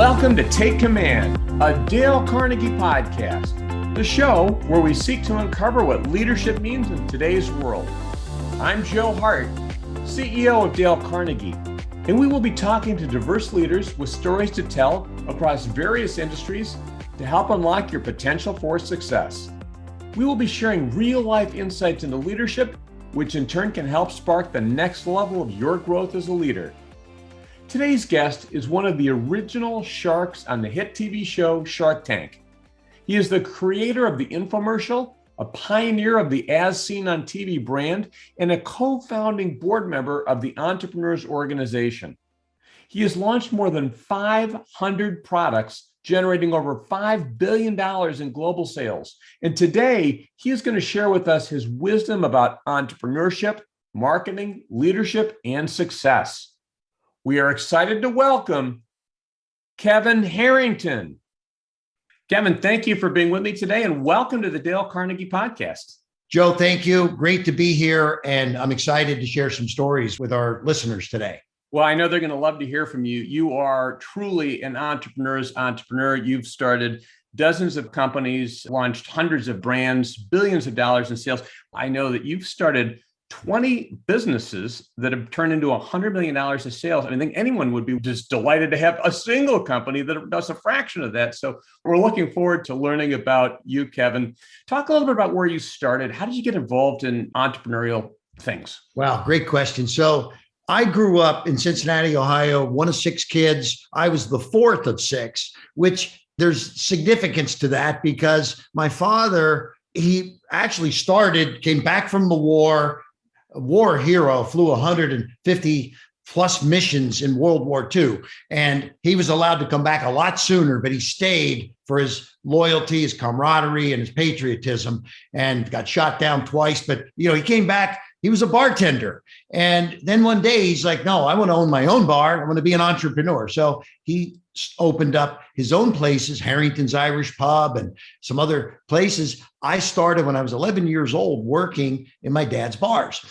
Welcome to Take Command, a Dale Carnegie podcast, the show where we seek to uncover what leadership means in today's world. I'm Joe Hart, CEO of Dale Carnegie, and we will be talking to diverse leaders with stories to tell across various industries to help unlock your potential for success. We will be sharing real-life insights into leadership, which in turn can help spark the next level of your growth as a leader. Today's guest is one of the original sharks on the hit TV show Shark Tank. He is the creator of the infomercial, a pioneer of the As Seen on TV brand, and a co-founding board member of the Entrepreneurs Organization. He has launched more than 500 products, generating over $5 billion in global sales. And today, he is going to share with us his wisdom about entrepreneurship, marketing, leadership, and success. We are excited to welcome Kevin Harrington. Kevin, thank you for being with me today and welcome to the Dale Carnegie podcast. Joe, thank you. Great to be here. And I'm excited to share some stories with our listeners today. Well, I know they're going to love to hear from you. You are truly an entrepreneur's entrepreneur. You've started dozens of companies, launched hundreds of brands, billions of dollars in sales. I know that you've started 20 businesses that have turned into $100 million of sales. I think anyone would be just delighted to have a single company that does a fraction of that. So we're looking forward to learning about you, Kevin. Talk a little bit about where you started. How did you get involved in entrepreneurial things? Wow, great question. So I grew up in Cincinnati, Ohio, one of 6 kids. I was the 4th of 6, which there's significance to that because my father, he actually came back from the war, a war hero, flew 150 plus missions in World War II. And he was allowed to come back a lot sooner, but he stayed for his loyalty, his camaraderie, and his patriotism, and got shot down twice. But, he came back. He was a bartender. And then one day he's like, no, I want to own my own bar. I want to be an entrepreneur. So he opened up his own places, Harrington's Irish Pub and some other places. I started when I was 11 years old working in my dad's bars.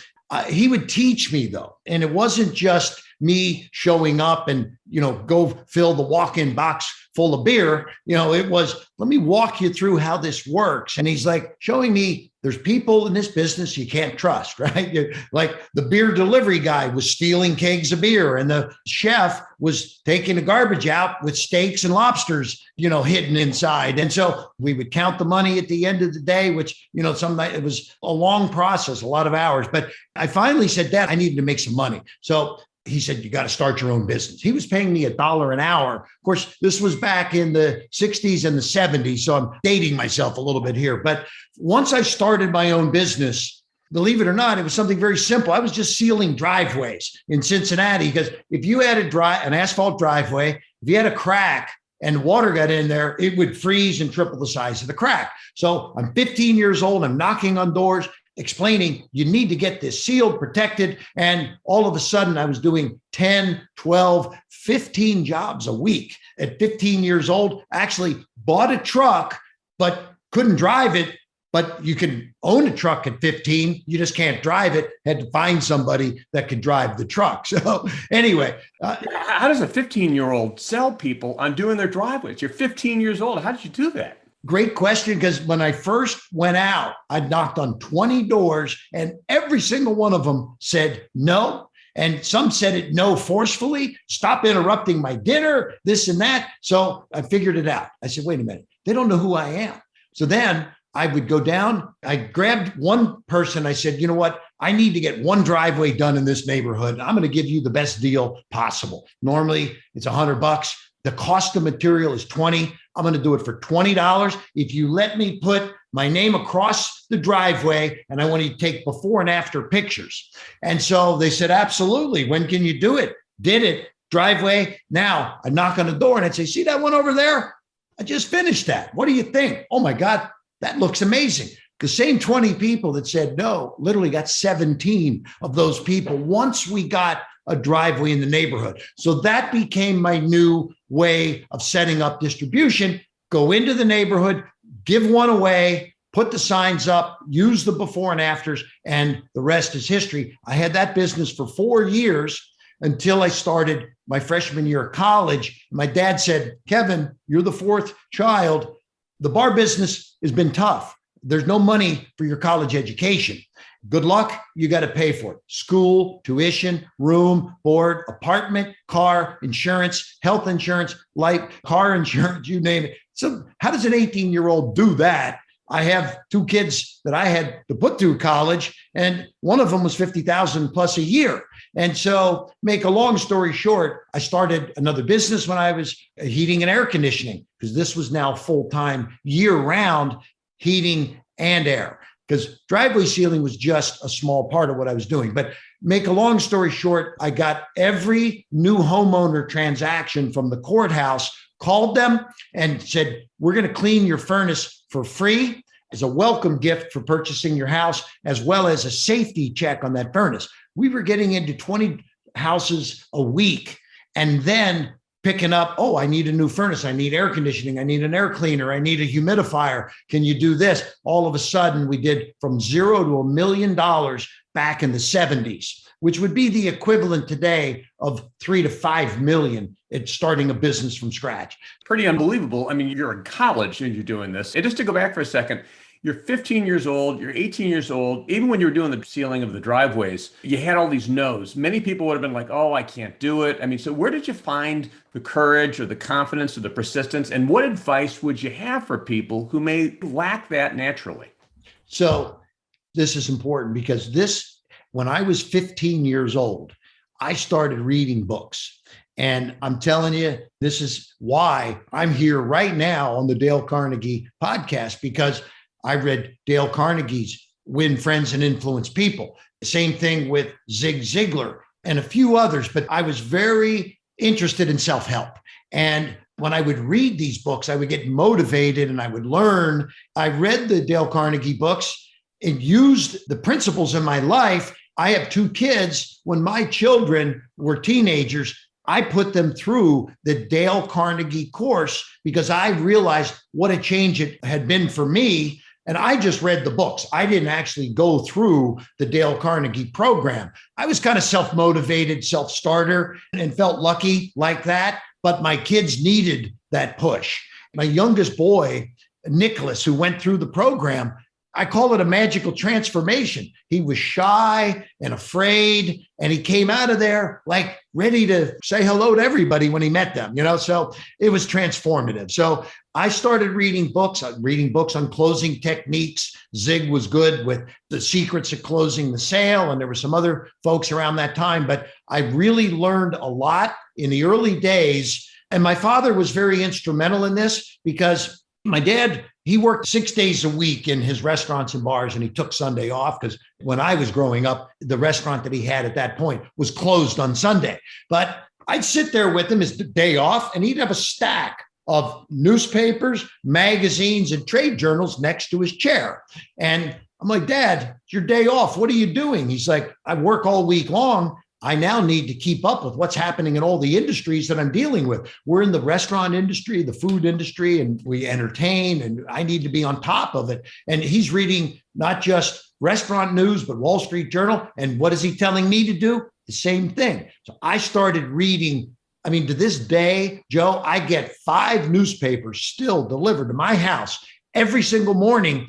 He would teach me though. And it wasn't just me showing up and, go fill the walk-in box full of beer. It was, let me walk you through how this works. And he's like showing me there's people in this business you can't trust, right? Like the beer delivery guy was stealing kegs of beer and the chef was taking the garbage out with steaks and lobsters, hidden inside. And so we would count the money at the end of the day, which, it was a long process, a lot of hours. But I finally said, Dad, I needed to make some money. So he said, you got to start your own business. He was paying me $1 an hour. Of course, this was back in the 60s and the 70s. So I'm dating myself a little bit here. But once I started my own business, believe it or not, it was something very simple. I was just sealing driveways in Cincinnati because if you had an asphalt driveway, if you had a crack and water got in there, it would freeze and triple the size of the crack. So I'm 15 years old. I'm knocking on doors, explaining you need to get this sealed, protected. And all of a sudden I was doing 10, 12, 15 jobs a week at 15 years old. Actually bought a truck, but couldn't drive it. But you can own a truck at 15. You just can't drive it. Had to find somebody that could drive the truck. So anyway. How does a 15-year-old sell people on doing their driveways? You're 15 years old. How did you do that? Great question, because when I first went out, I knocked on 20 doors and every single one of them said no. And some said it no forcefully, stop interrupting my dinner, this and that. So I figured it out. I said, wait a minute, they don't know who I am. So then I would go down. I grabbed one person. I said, you know what? I need to get one driveway done in this neighborhood. I'm going to give you the best deal possible. Normally it's $100. The cost of material is $20. I'm going to do it for $20. If you let me put my name across the driveway and I want you to take before and after pictures. And so they said, absolutely. When can you do it? Did it. Driveway. Now I knock on the door and I'd say, see that one over there? I just finished that. What do you think? Oh my God, that looks amazing. The same 20 people that said no, literally got 17 of those people once we got a driveway in the neighborhood. So that became my new way of setting up distribution. Go into the neighborhood, give one away, put the signs up, use the before and afters, and the rest is history. I had that business for 4 years. until I started my freshman year of college. My dad said, Kevin, you're the fourth child. The bar business has been tough. There's no money for your college education. Good luck. You got to pay for it. School, tuition, room, board, apartment, car, insurance, health insurance, life, car insurance, you name it. So how does an 18-year-old do that? I have two kids that I had to put through college, and one of them was $50,000 plus a year. And so, make a long story short, I started another business when I was heating and air conditioning, because this was now full-time, year-round heating and air, because driveway sealing was just a small part of what I was doing. But make a long story short, I got every new homeowner transaction from the courthouse, called them and said, we're going to clean your furnace for free as a welcome gift for purchasing your house, as well as a safety check on that furnace. We were getting into 20 houses a week, and then picking up, oh, I need a new furnace. I need air conditioning. I need an air cleaner. I need a humidifier. Can you do this? All of a sudden, we did from $0 to $1 million back in the 70s, which would be the equivalent today of 3 to 5 million at starting a business from scratch. Pretty unbelievable. I mean, you're in college and you're doing this. And just to go back for a second, you're 15 years old, you're 18 years old. Even when you were doing the sealing of the driveways, you had all these no's. Many people would have been like, oh, I can't do it. I mean, so where did you find the courage or the confidence or the persistence? And what advice would you have for people who may lack that naturally? So this is important, because when I was 15 years old, I started reading books. And I'm telling you, this is why I'm here right now on the Dale Carnegie podcast, because I read Dale Carnegie's Win Friends and Influence People. Same thing with Zig Ziglar and a few others, but I was very interested in self-help. And when I would read these books, I would get motivated and I would learn. I read the Dale Carnegie books and used the principles in my life. I have two kids. When my children were teenagers, I put them through the Dale Carnegie course, because I realized what a change it had been for me. And I just read the books. I didn't actually go through the Dale Carnegie program. I was kind of self-motivated, self-starter, and felt lucky like that. But my kids needed that push. My youngest boy, Nicholas, who went through the program, I call it a magical transformation. He was shy and afraid, and he came out of there like ready to say hello to everybody when he met them, so it was transformative. So I started reading books on closing techniques. Zig was good with the secrets of closing the sale, and there were some other folks around that time, but I really learned a lot in the early days. And my father was very instrumental in this, because my dad, he worked 6 days a week in his restaurants and bars, and he took Sunday off, because when I was growing up, the restaurant that he had at that point was closed on Sunday. But I'd sit there with him his day off, and he'd have a stack of newspapers, magazines, and trade journals next to his chair. And I'm like, Dad, it's your day off. What are you doing? He's like, I work all week long. I now need to keep up with what's happening in all the industries that I'm dealing with. We're in the restaurant industry, the food industry, and we entertain, and I need to be on top of it. And he's reading not just restaurant news, but Wall Street Journal. And what is he telling me to do? The same thing. So I started reading. I mean, to this day, Joe, I get 5 newspapers still delivered to my house every single morning.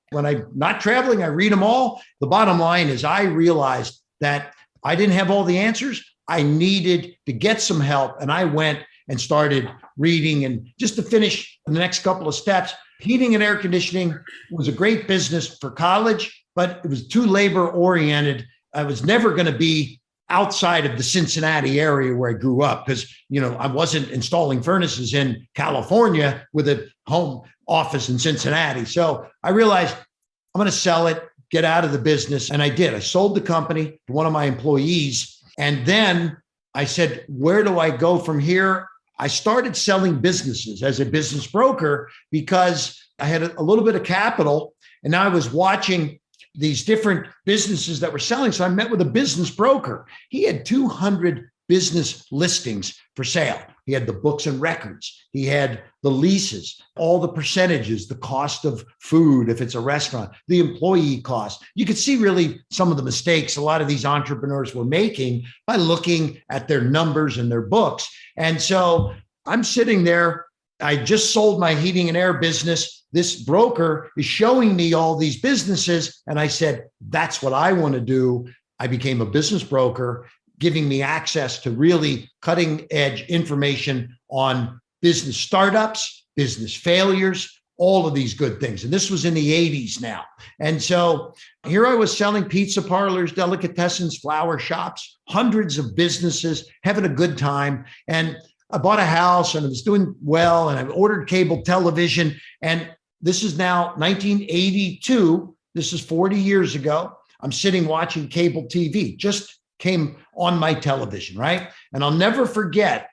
When I'm not traveling, I read them all. The bottom line is I realized that I didn't have all the answers. I needed to get some help. And I went and started reading. And just to finish the next couple of steps, heating and air conditioning was a great business for college, but it was too labor oriented. I was never going to be outside of the Cincinnati area where I grew up, because, I wasn't installing furnaces in California with a home office in Cincinnati. So I realized I'm going to sell it, get out of the business. And I did. I sold the company to one of my employees. And then I said, where do I go from here? I started selling businesses as a business broker, because I had a little bit of capital, and now I was watching these different businesses that were selling. So I met with a business broker. He had 200 business listings for sale. He had the books and records. He had the leases, all the percentages, the cost of food, if it's a restaurant, the employee cost. You could see really some of the mistakes a lot of these entrepreneurs were making by looking at their numbers and their books. And so I'm sitting there. I just sold my heating and air business. This broker is showing me all these businesses. And I said, that's what I want to do. I became a business broker, giving me access to really cutting edge information on business startups, business failures, all of these good things. And this was in the 80s now. And so here I was selling pizza parlors, delicatessens, flower shops, hundreds of businesses, having a good time. And I bought a house and I was doing well, and I ordered cable television. And this is now 1982. This is 40 years ago. I'm sitting watching cable TV, just came on my television, right? And I'll never forget,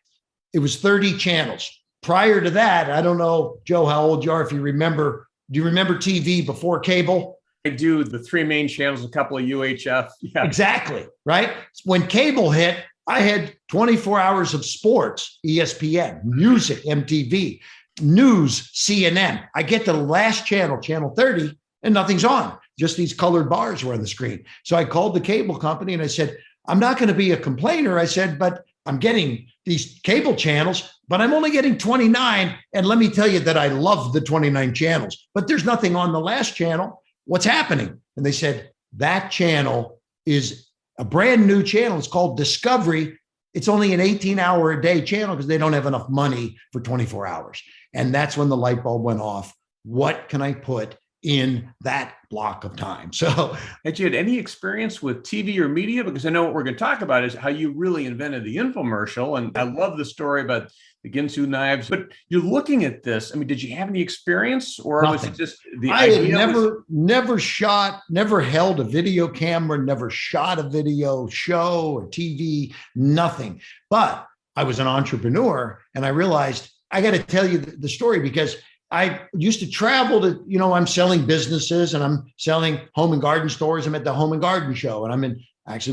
it was 30 channels. Prior to that, I don't know, Joe, how old you are, if you remember. Do you remember TV before cable? I do. The three main channels, a couple of UHF. Yeah. Exactly, right? When cable hit, I had 24 hours of sports, ESPN, music, MTV, news, CNN. I get to the last channel, channel 30, and nothing's on. Just these colored bars were on the screen. So I called the cable company and I said, I'm not going to be a complainer. I said, but I'm getting these cable channels, but I'm only getting 29. And let me tell you that I love the 29 channels, but there's nothing on the last channel. What's happening? And they said, that channel is a brand new channel. It's called Discovery. It's only an 18-hour-a-day channel because they don't have enough money for 24 hours. And that's when the light bulb went off. What can I put in that block of time? So, had you had any experience with TV or media? Because I know what we're going to talk about is how you really invented the infomercial. And I love the story about the Ginsu knives, but you're looking at this. I mean, did you have any experience, or nothing. Was it just the I idea? had never shot, never held a video camera, never shot a video show or TV, nothing. But I was an entrepreneur and I realized I got to tell you the story, because I used to travel to, I'm selling businesses and I'm selling home and garden stores. I'm at the home and garden show, and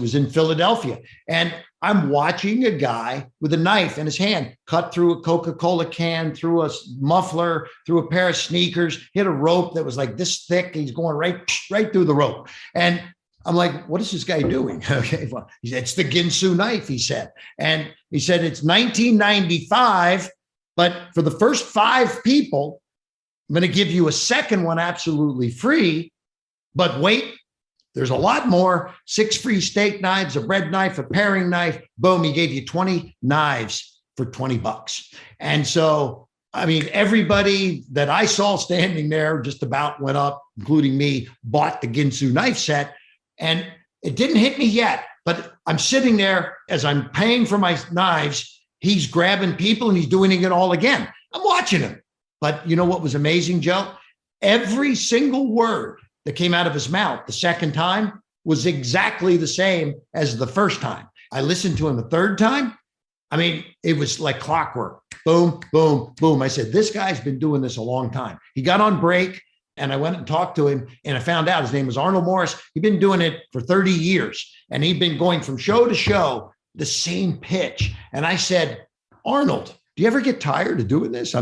was in Philadelphia, and I'm watching a guy with a knife in his hand cut through a Coca-Cola can, through a muffler, through a pair of sneakers, hit a rope that was like this thick. He's going right through the rope. And I'm like, what is this guy doing? Okay, well, he said, it's the Ginsu knife, he said. And he said, it's 1995, but for the first 5 people, I'm going to give you a second one absolutely free. But wait, there's a lot more. 6 free steak knives, a bread knife, a paring knife. Boom, he gave you 20 knives for $20. And so, everybody that I saw standing there just about went up, including me, bought the Ginsu knife set. And it didn't hit me yet, but I'm sitting there as I'm paying for my knives. He's grabbing people and he's doing it all again. I'm watching him. But you know what was amazing, Joe? Every single word that came out of his mouth the second time was exactly the same as the first time. I listened to him the third time. It was like clockwork. Boom, boom, boom. I said, this guy's been doing this a long time. He got on break and I went and talked to him, and I found out his name was Arnold Morris. He'd been doing it for 30 years and he'd been going from show to show, the same pitch. And I said, Arnold, do you ever get tired of doing this?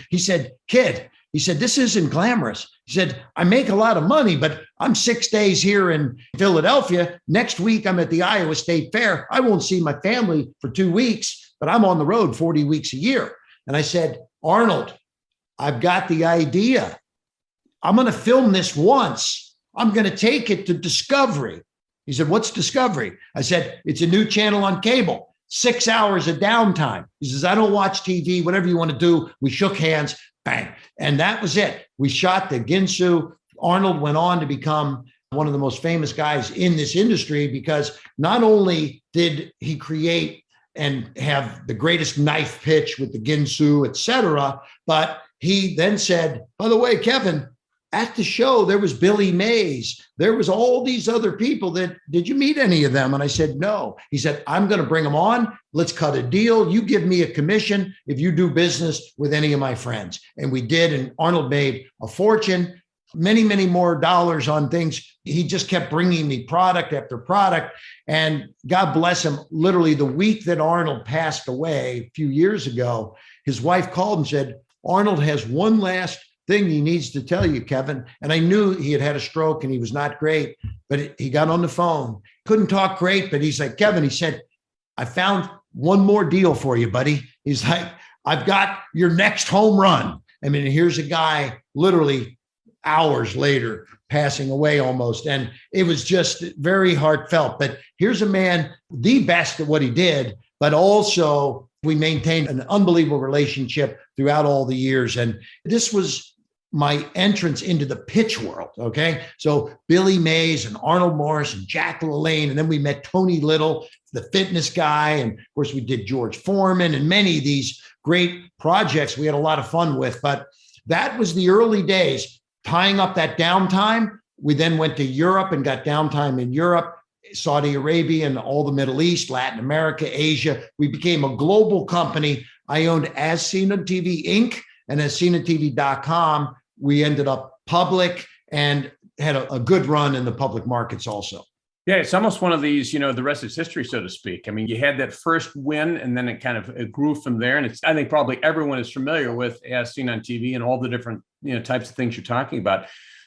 He said, kid, he said, this isn't glamorous. He said, I make a lot of money, but I'm 6 days here in Philadelphia. Next week, I'm at the Iowa State Fair. I won't see my family for 2 weeks, but I'm on the road 40 weeks a year. And I said, Arnold, I've got the idea. I'm going to film this once. I'm going to take it to Discovery. He said, what's Discovery? I said, it's a new channel on cable. 6 hours of downtime. He says, I don't watch TV, whatever you want to do. We shook hands, bang. And that was it. We shot the Ginsu. Arnold went on to become one of the most famous guys in this industry, because not only did he create and have the greatest knife pitch with the Ginsu, et cetera, but he then said, by the way, Kevin, at the show, there was Billy Mays. There was all these other people did you meet any of them? And I said, no. He said, I'm going to bring them on. Let's cut a deal. You give me a commission if you do business with any of my friends. And we did. And Arnold made a fortune. many, many more dollars on things. He just kept bringing me product after product. And God bless him, literally the week that Arnold passed away a few years ago, his wife called and said, Arnold has one last thing he needs to tell you, Kevin. And I knew he had a stroke and he was not great, but he got on the phone, couldn't talk great, but he's like, Kevin, he said, I found one more deal for you, buddy. He's like, I've got your next home run. I mean, here's a guy literally hours later passing away almost. And it was just very heartfelt. But here's a man, the best at what he did, but also we maintained an unbelievable relationship throughout all the years. And this was my entrance into the pitch world. Okay. So Billy Mays and Arnold Morris and Jack LaLanne. And then we met Tony Little, the fitness guy. And of course we did George Foreman and many of these great projects we had a lot of fun with. But that was the early days, tying up that downtime. We then went to Europe and got downtime in Europe, Saudi Arabia, and all the Middle East, Latin America, Asia. We became a global company. I owned As Seen on TV Inc. and AsSeenOnTV.com. We ended up public and had a good run in the public markets also. Yeah, it's almost one of these, the rest is history, so to speak. I mean, you had that first win and then it grew from there. And I think probably everyone is familiar with As Seen on TV and all the different, types of things you're talking about.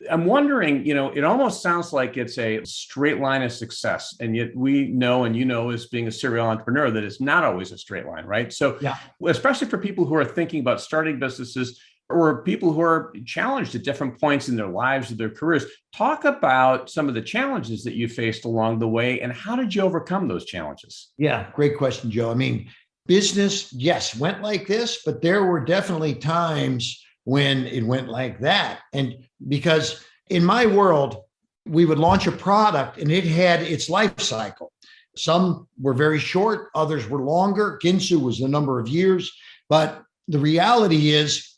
I'm wondering, it almost sounds like it's a straight line of success. And yet we know, and as being a serial entrepreneur, that it's not always a straight line, right? So yeah, especially for people who are thinking about starting businesses or people who are challenged at different points in their lives or their careers, talk about some of the challenges that you faced along the way and how did you overcome those challenges? Yeah, great question, Joe. I mean, business, yes, went like this, but there were definitely times when it went like that. And because in my world, we would launch a product and it had its life cycle. Some were very short, others were longer. Ginsu was the number of years. But the reality is,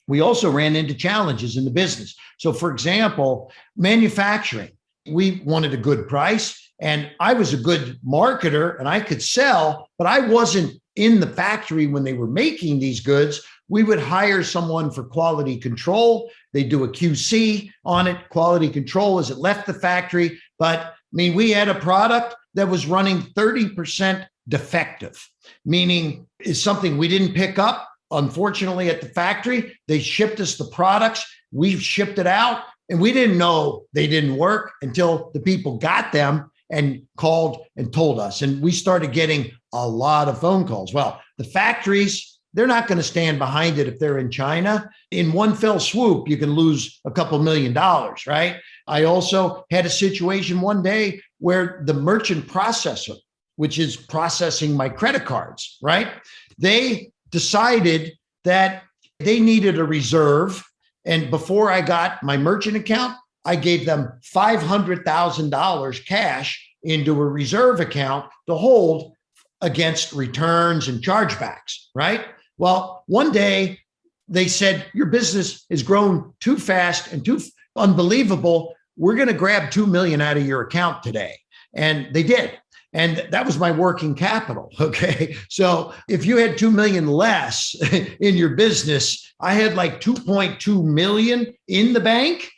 we also ran into challenges in the business. So for example, manufacturing, we wanted a good price and I was a good marketer and I could sell, but I wasn't in the factory when they were making these goods. We would hire someone for quality control. They do a QC on it, quality control as it left the factory. But we had a product that was running 30% defective, meaning it's something we didn't pick up. Unfortunately, at the factory, they shipped us the products. We shipped it out and we didn't know they didn't work until the people got them and called and told us. And we started getting a lot of phone calls. Well, the factories, they're not going to stand behind it if they're in China. In one fell swoop, you can lose a couple $1 million, right? I also had a situation one day where the merchant processor, which is processing my credit cards, right? They decided that they needed a reserve. And before I got my merchant account, I gave them $500,000 cash into a reserve account to hold against returns and chargebacks, right? Well, one day they said, your business has grown too fast and too unbelievable. We're going to grab 2 million out of your account today. And they did. And that was my working capital. Okay. So if you had 2 million less in your business, I had like 2.2 million in the bank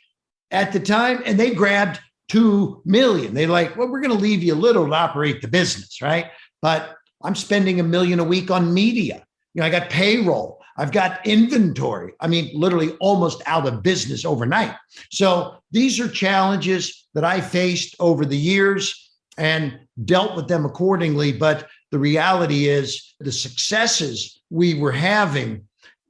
at the time, and they grabbed 2 million. They're like, well, we're going to leave you a little to operate the business, right? But I'm spending $1 million a week on media. I got payroll. I've got inventory. Literally almost out of business overnight. So these are challenges that I faced over the years and dealt with them accordingly. But the reality is the successes we were having,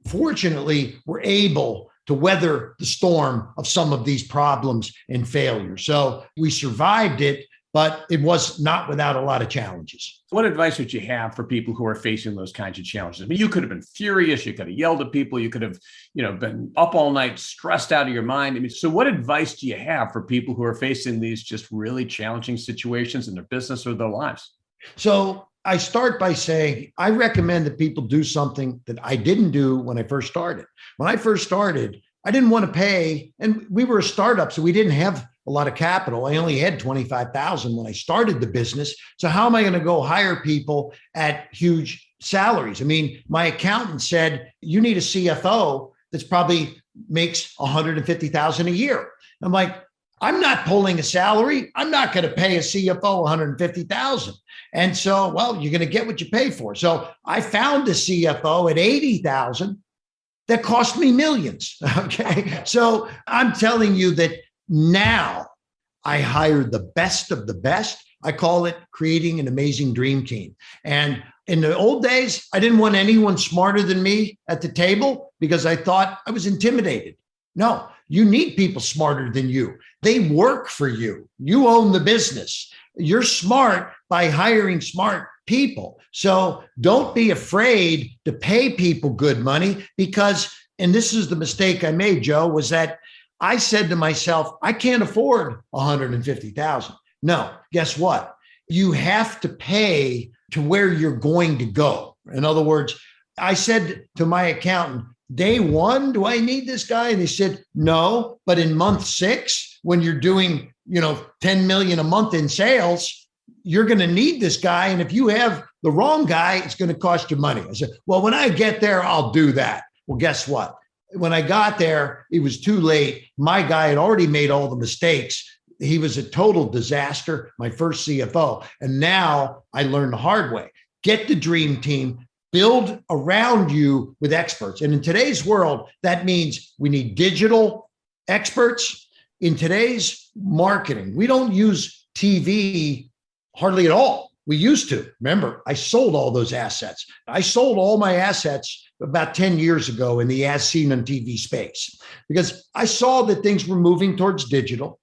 fortunately, were able to weather the storm of some of these problems and failures. So we survived it, but it was not without a lot of challenges. What advice would you have for people who are facing those kinds of challenges? You could have been furious. You could have yelled at people. You could have, been up all night, stressed out of your mind. So what advice do you have for people who are facing these just really challenging situations in their business or their lives? So I start by saying, I recommend that people do something that I didn't do when I first started. When I first started, I didn't want to pay, and we were a startup, so we didn't have a lot of capital. I only had 25,000 when I started the business. So how am I going to go hire people at huge salaries? My accountant said, you need a CFO that's probably makes $150,000 a year. I'm like, I'm not pulling a salary. I'm not going to pay a CFO $150,000. And so, well, you're going to get what you pay for. So I found a CFO at $80,000 that cost me millions. Okay. So I'm telling you that now I hired the best of the best. I call it creating an amazing dream team. And in the old days, I didn't want anyone smarter than me at the table because I thought I was intimidated. No, you need people smarter than you. They work for you. You own the business. You're smart by hiring smart people. So don't be afraid to pay people good money because, and this is the mistake I made, Joe, was that I said to myself, I can't afford $150,000. No, guess what? You have to pay to where you're going to go. In other words, I said to my accountant, day one, do I need this guy? And they said, no, but in month 6, when you're doing, 10 million a month in sales, you're going to need this guy. And if you have the wrong guy, it's going to cost you money. I said, well, when I get there, I'll do that. Well, guess what? When I got there, it was too late. My guy had already made all the mistakes. He was a total disaster, my first CFO. And now I learned the hard way. Get the dream team, build around you with experts. And in today's world, that means we need digital experts. In today's marketing, we don't use TV hardly at all. We used to. Remember, I sold all those assets. I sold all my assets about 10 years ago in the as seen on TV space because I saw that things were moving towards digital.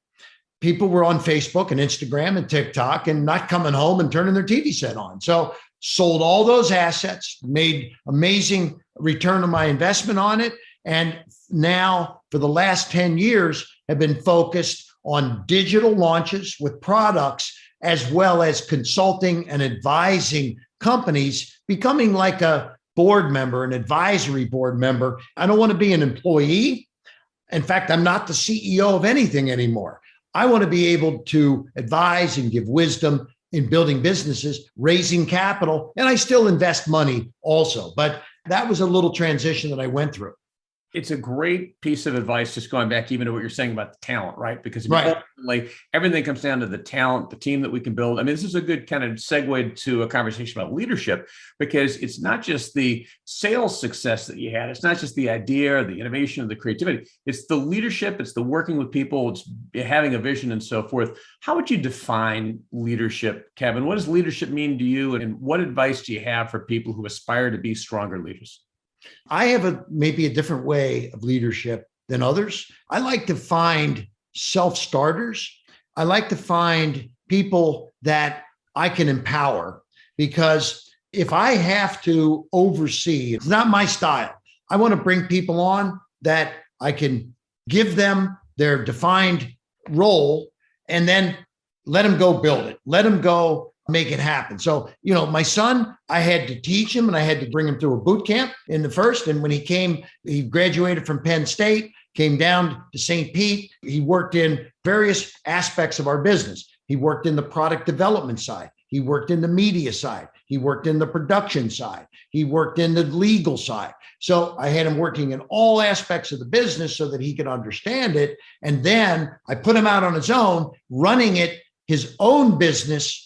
People were on Facebook and Instagram and TikTok and not coming home and turning their TV set on. So sold all those assets, made amazing return on my investment on it. And now for the last 10 years have been focused on digital launches with products, as well as consulting and advising companies, becoming like a board member, an advisory board member. I don't want to be an employee. In fact, I'm not the CEO of anything anymore. I want to be able to advise and give wisdom in building businesses, raising capital, and I still invest money also. But that was a little transition that I went through. It's a great piece of advice, just going back even to what you're saying about the talent, right? Because Right. ultimately, everything comes down to the talent, the team that we can build. I mean, this is a good kind of segue to a conversation about leadership, because it's not just the sales success that you had. It's not just the idea or the innovation or the creativity. It's the leadership. It's the working with people. It's having a vision and so forth. How would you define leadership, Kevin? What does leadership mean to you? And what advice do you have for people who aspire to be stronger leaders? I have maybe a different way of leadership than others. I like to find self-starters. I like to find people that I can empower, because if I have to oversee, it's not my style. I want to bring people on that I can give them their defined role and then let them go build it. Let them go make it happen. So, my son, I had to teach him and I had to bring him through a boot camp in the first. And when he graduated from Penn State, came down to St. Pete. He worked in various aspects of our business. He worked in the product development side. He worked in the media side. He worked in the production side. He worked in the legal side. So I had him working in all aspects of the business so that he could understand it. And then I put him out on his own, running his own business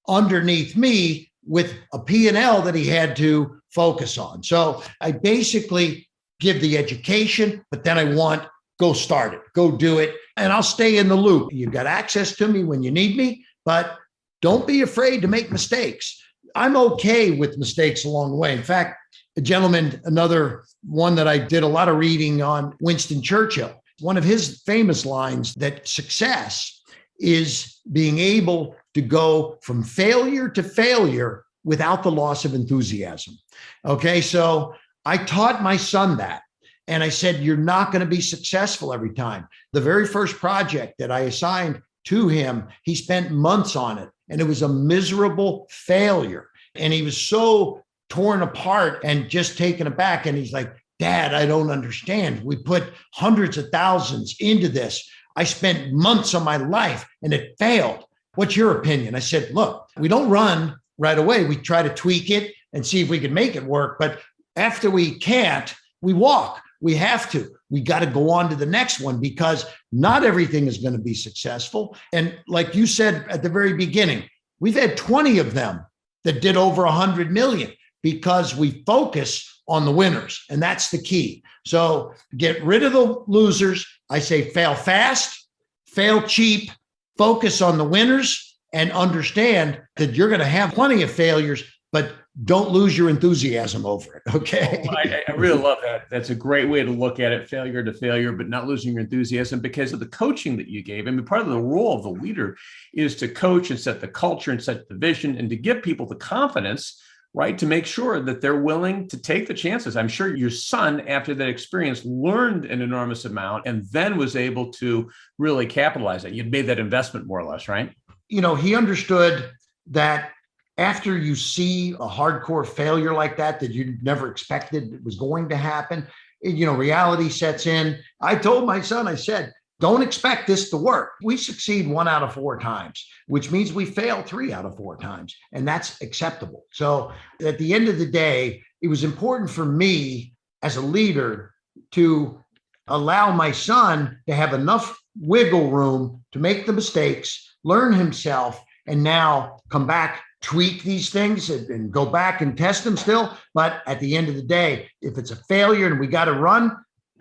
underneath me with a P&L that he had to focus on. So I basically give the education, but then I want, go start it, go do it, and I'll stay in the loop. You've got access to me when you need me, but don't be afraid to make mistakes. I'm okay with mistakes along the way. In fact, a gentleman, another one that I did a lot of reading on, Winston Churchill, one of his famous lines, that success is being able to go from failure to failure without the loss of enthusiasm. Okay, so I taught my son that. And I said, you're not going to be successful every time. The very first project that I assigned to him, he spent months on it, and it was a miserable failure. And he was so torn apart and just taken aback. And he's like, Dad, I don't understand. We put hundreds of thousands into this. I spent months of my life and it failed. What's your opinion? I said, look, we don't run right away. We try to tweak it and see if we can make it work. But after we can't, we walk. we have to. We got to go on to the next one because not everything is going to be successful. And like you said at the very beginning, we've had 20 of them that did over 100 million because we focus on the winners. And that's the key. So get rid of the losers. I say fail fast, fail cheap, focus on the winners, and understand that you're going to have plenty of failures, but don't lose your enthusiasm over it. Okay. I really love that. That's a great way to look at it, failure to failure, but not losing your enthusiasm because of the coaching that you gave. I mean, part of the role of the leader is to coach and set the culture and set the vision and to give people the confidence, right, to make sure that they're willing to take the chances. I'm sure your son, after that experience, learned an enormous amount and then was able to really capitalize it. You'd made that investment more or less, right? He understood that after you see a hardcore failure like that you never expected it was going to happen, reality sets in. I told my son, I said, don't expect this to work. We succeed 1 out of 4 times, which means we fail 3 out of 4 times, and that's acceptable. So at the end of the day, it was important for me as a leader to allow my son to have enough wiggle room to make the mistakes, learn himself, and now come back, tweak these things and go back and test them still. But at the end of the day, if it's a failure and we got to run,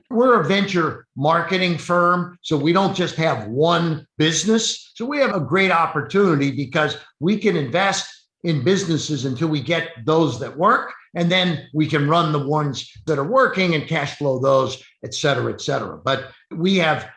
we're a venture marketing firm. So we don't just have one business. So we have a great opportunity because we can invest in businesses until we get those that work. And then we can run the ones that are working and cash flow those, et cetera, et cetera. But we have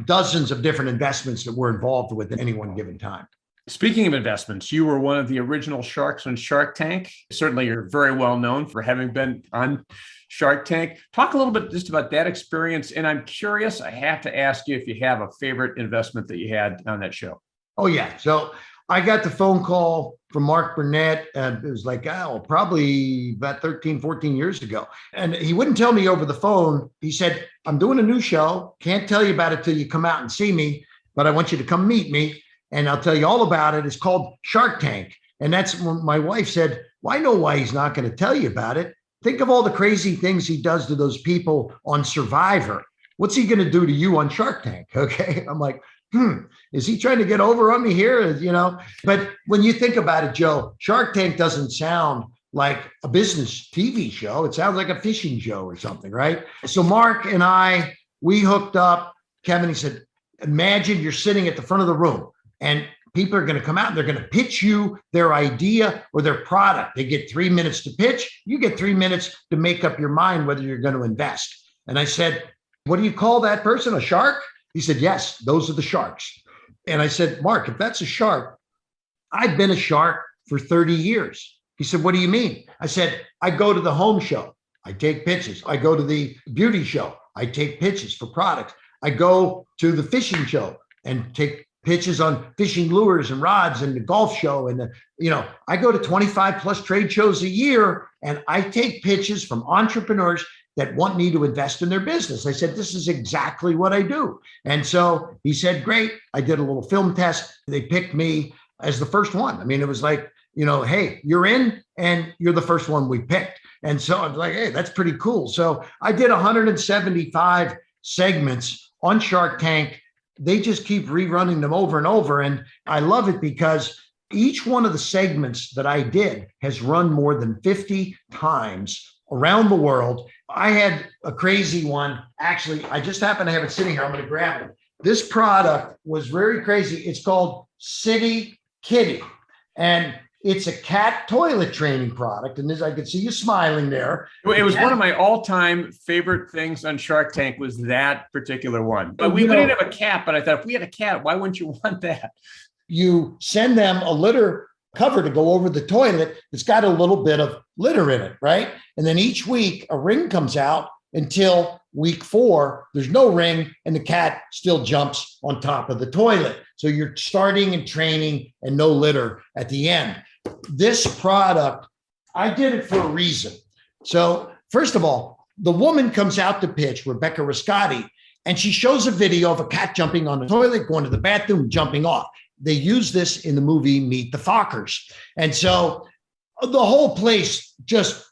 dozens of different investments that we're involved with at any one given time. Speaking of investments, you were one of the original sharks on Shark Tank. Certainly, you're very well known for having been on Shark Tank. Talk a little bit just about that experience. And I'm curious, I have to ask you if you have a favorite investment that you had on that show. Oh, yeah. So I got the phone call from Mark Burnett. It was like, probably about 13, 14 years ago. And he wouldn't tell me over the phone. He said, I'm doing a new show. Can't tell you about it till you come out and see me, but I want you to come meet me. And I'll tell you all about it. It's called Shark Tank. And that's when my wife said, well, I know why he's not going to tell you about it. Think of all the crazy things he does to those people on Survivor. What's he going to do to you on Shark Tank? Okay. I'm like, is he trying to get over on me here? But when you think about it, Joe, Shark Tank doesn't sound like a business TV show. It sounds like a fishing show or something, right? So Mark and we hooked up. Kevin, he said, imagine you're sitting at the front of the room. And people are going to come out and they're going to pitch you their idea or their product. They get 3 minutes to pitch. You get 3 minutes to make up your mind whether you're going to invest. And I said, what do you call that person? A shark? He said, yes, those are the sharks. And I said, Mark, if that's a shark, I've been a shark for 30 years. He said, what do you mean? I said, I go to the home show. I take pitches. I go to the beauty show. I take pitches for products. I go to the fishing show and take pitches on fishing lures and rods and the golf show. And, I go to 25 plus trade shows a year and I take pitches from entrepreneurs that want me to invest in their business. I said, this is exactly what I do. And so he said, great. I did a little film test. They picked me as the first one. I mean, it was like, hey, you're in and you're the first one we picked. And so I was like, hey, that's pretty cool. So I did 175 segments on Shark Tank. They just keep rerunning them over and over. And I love it because each one of the segments that I did has run more than 50 times around the world. I had a crazy one. Actually, I just happen to have it sitting here. I'm going to grab it. This product was very crazy. It's called City Kitty. And it's a cat toilet training product. And as I can see you smiling there. It was one of my all-time favorite things on Shark Tank was that particular one. But we didn't have a cat, but I thought if we had a cat, why wouldn't you want that? You send them a litter cover to go over the toilet. It's got a little bit of litter in it, right? And then each week a ring comes out until week 4, there's no ring and the cat still jumps on top of the toilet. So you're starting and training and no litter at the end. This product, I did it for a reason. So first of all, the woman comes out to pitch, Rebecca Riscotti, and she shows a video of a cat jumping on the toilet, going to the bathroom, jumping off. They use this in the movie Meet the Fockers. And so the whole place just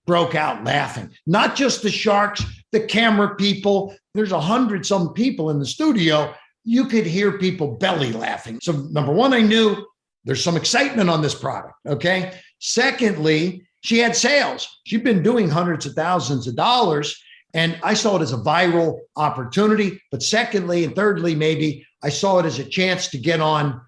broke out laughing, not just the sharks, the camera people. There's 100-some people in the studio. You could hear people belly laughing. So number one, I knew there's some excitement on this product, okay? Secondly, she had sales. She'd been doing hundreds of thousands of dollars, and I saw it as a viral opportunity. But secondly, and thirdly, maybe I saw it as a chance to get on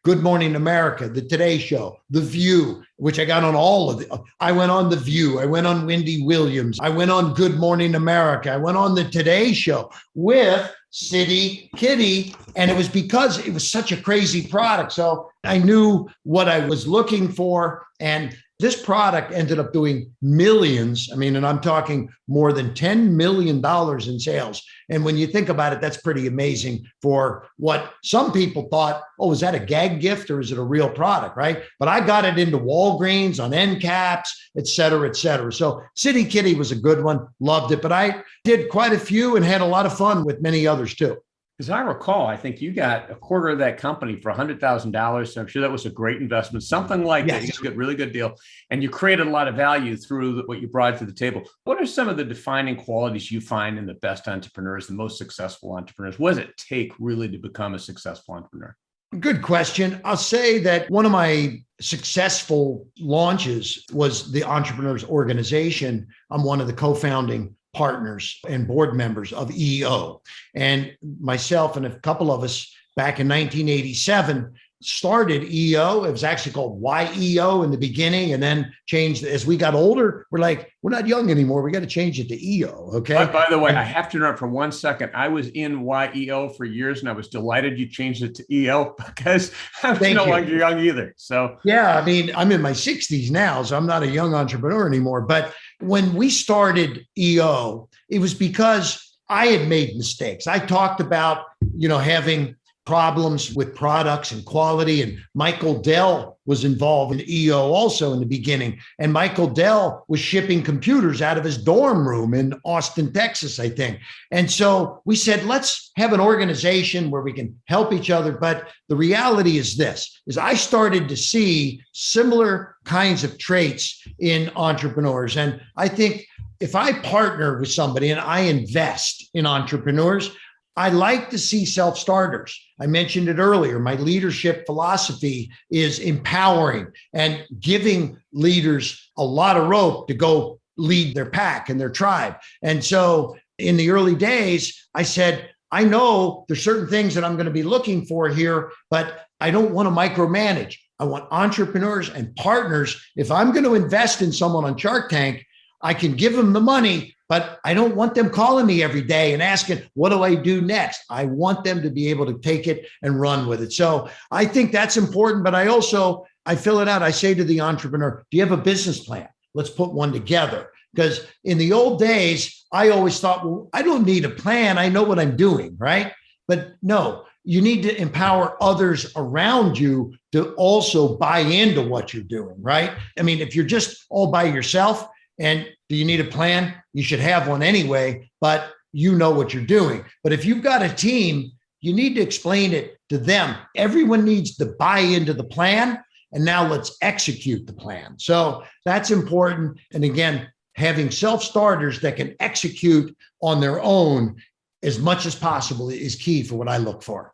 Good Morning America, The Today Show, The View, which I got on all of the. I went on The View. I went on Wendy Williams. I went on Good Morning America. I went on The Today Show with City Kitty. And it was because it was such a crazy product. So I knew what I was looking for. And this product ended up doing millions. I mean, and I'm talking more than $10 million in sales. And when you think about it, that's pretty amazing for what some people thought, oh, is that a gag gift or is it a real product, right? But I got it into Walgreens, on end caps, et cetera, et cetera. So City Kitty was a good one, loved it. But I did quite a few and had a lot of fun with many others too. As I recall, I think you got a quarter of that company for $100,000. So I'm sure that was a great investment, something like that. You got a really good deal. And you created a lot of value through what you brought to the table. What are some of the defining qualities you find in the best entrepreneurs, the most successful entrepreneurs? What does it take really to become a successful entrepreneur? Good question. I'll say that one of my successful launches was the Entrepreneurs Organization. I'm one of the co-founding partners and board members of EO. And myself and a couple of us back in 1987 started EO. It was actually called YEO in the beginning and then changed. As we got older, we're like, we're not young anymore. We got to change it to EO. Okay. By the way, I have to interrupt for 1 second. I was in YEO for years and I was delighted you changed it to EO because I was no longer young either. So yeah, I mean, I'm in my 60s now, so I'm not a young entrepreneur anymore. But when we started EO, it was because I had made mistakes. I talked about, having problems with products and quality. And Michael Dell was involved in EO also in the beginning. And Michael Dell was shipping computers out of his dorm room in Austin, Texas, I think. And so we said, let's have an organization where we can help each other. But the reality is this, is I started to see similar kinds of traits in entrepreneurs. And I think if I partner with somebody and I invest in entrepreneurs, I like to see self-starters. I mentioned it earlier. My leadership philosophy is empowering and giving leaders a lot of rope to go lead their pack and their tribe. And so in the early days, I said, I know there's certain things that I'm going to be looking for here, but I don't want to micromanage. I want entrepreneurs and partners. If I'm going to invest in someone on Shark Tank, I can give them the money, but I don't want them calling me every day and asking, what do I do next? I want them to be able to take it and run with it. So I think that's important, but I fill it out. I say to the entrepreneur, do you have a business plan? Let's put one together. Because in the old days, I always thought, well, I don't need a plan. I know what I'm doing, right? But no, you need to empower others around you to also buy into what you're doing, right? I mean, if you're just all by yourself, and do you need a plan? You should have one anyway, but you know what you're doing. But if you've got a team, you need to explain it to them. Everyone needs to buy into the plan. And now let's execute the plan. So that's important. And again, having self-starters that can execute on their own as much as possible is key for what I look for.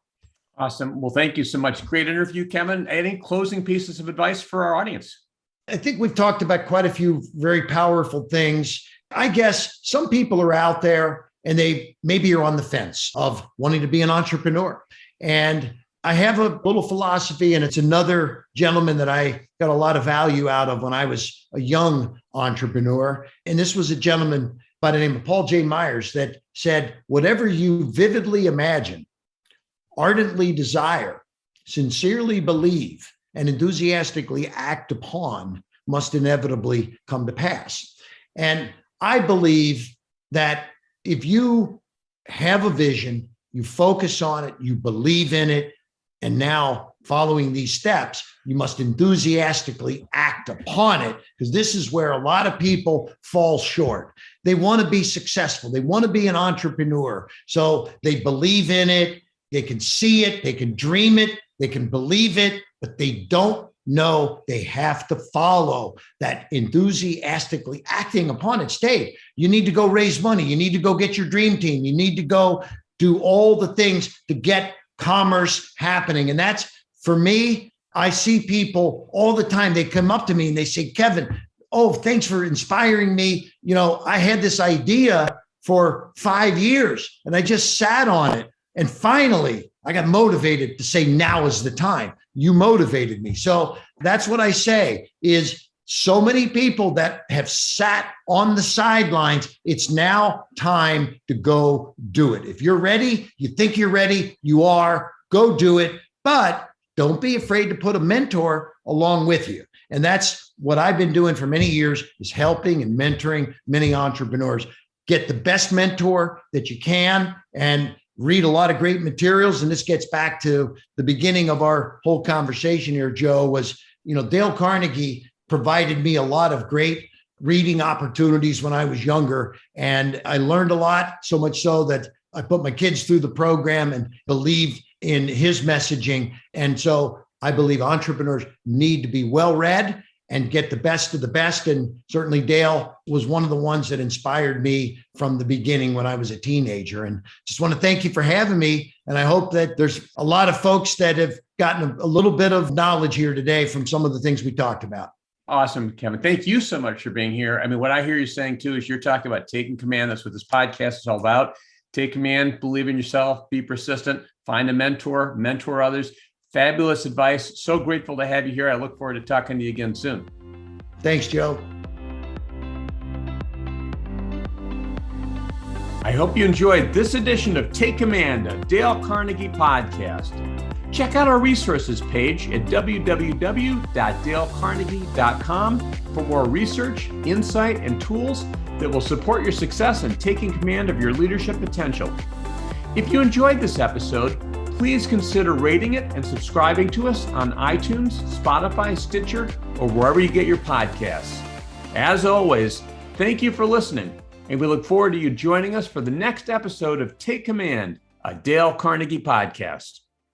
Awesome. Well, thank you so much. Great interview, Kevin. Any closing pieces of advice for our audience? I think we've talked about quite a few very powerful things. I guess some people are out there and they maybe are on the fence of wanting to be an entrepreneur. And I have a little philosophy, and it's another gentleman that I got a lot of value out of when I was a young entrepreneur. And this was a gentleman by the name of Paul J. Myers that said, whatever you vividly imagine, ardently desire, sincerely believe, and enthusiastically act upon must inevitably come to pass. And I believe that if you have a vision, you focus on it, you believe in it, and now following these steps, you must enthusiastically act upon it, because this is where a lot of people fall short. They want to be successful. They want to be an entrepreneur. So they believe in it. They can see it. They can dream it. They can believe it, but they don't No, they have to follow that enthusiastically acting upon it state. You need to go raise money. You need to go get your dream team. You need to go do all the things to get commerce happening. And that's, for me, I see people all the time. They come up to me and they say, Kevin, oh, thanks for inspiring me. I had this idea for 5 years and I just sat on it. And finally, I got motivated to say, now is the time. You motivated me. So that's what I say is so many people that have sat on the sidelines, it's now time to go do it. If you're ready, you think you're ready, you are, go do it. But don't be afraid to put a mentor along with you. And that's what I've been doing for many years, is helping and mentoring many entrepreneurs. Get the best mentor that you can and read a lot of great materials. And this gets back to the beginning of our whole conversation here, Joe, was, Dale Carnegie provided me a lot of great reading opportunities when I was younger. And I learned a lot, so much so that I put my kids through the program and believed in his messaging. And so I believe entrepreneurs need to be well-read and get the best of the best. And certainly Dale was one of the ones that inspired me from the beginning when I was a teenager. And just want to thank you for having me. And I hope that there's a lot of folks that have gotten a little bit of knowledge here today from some of the things we talked about. Awesome, Kevin. Thank you so much for being here. I mean, what I hear you saying too is you're talking about taking command. That's what this podcast is all about. Take command, believe in yourself, be persistent, find a mentor others. Fabulous advice. So grateful to have you here. I look forward to talking to you again soon. Thanks, Joe. I hope you enjoyed this edition of Take Command, a Dale Carnegie podcast. Check out our resources page at www.dalecarnegie.com for more research, insight, and tools that will support your success in taking command of your leadership potential. If you enjoyed this episode, please consider rating it and subscribing to us on iTunes, Spotify, Stitcher, or wherever you get your podcasts. As always, thank you for listening, and we look forward to you joining us for the next episode of Take Command, a Dale Carnegie podcast.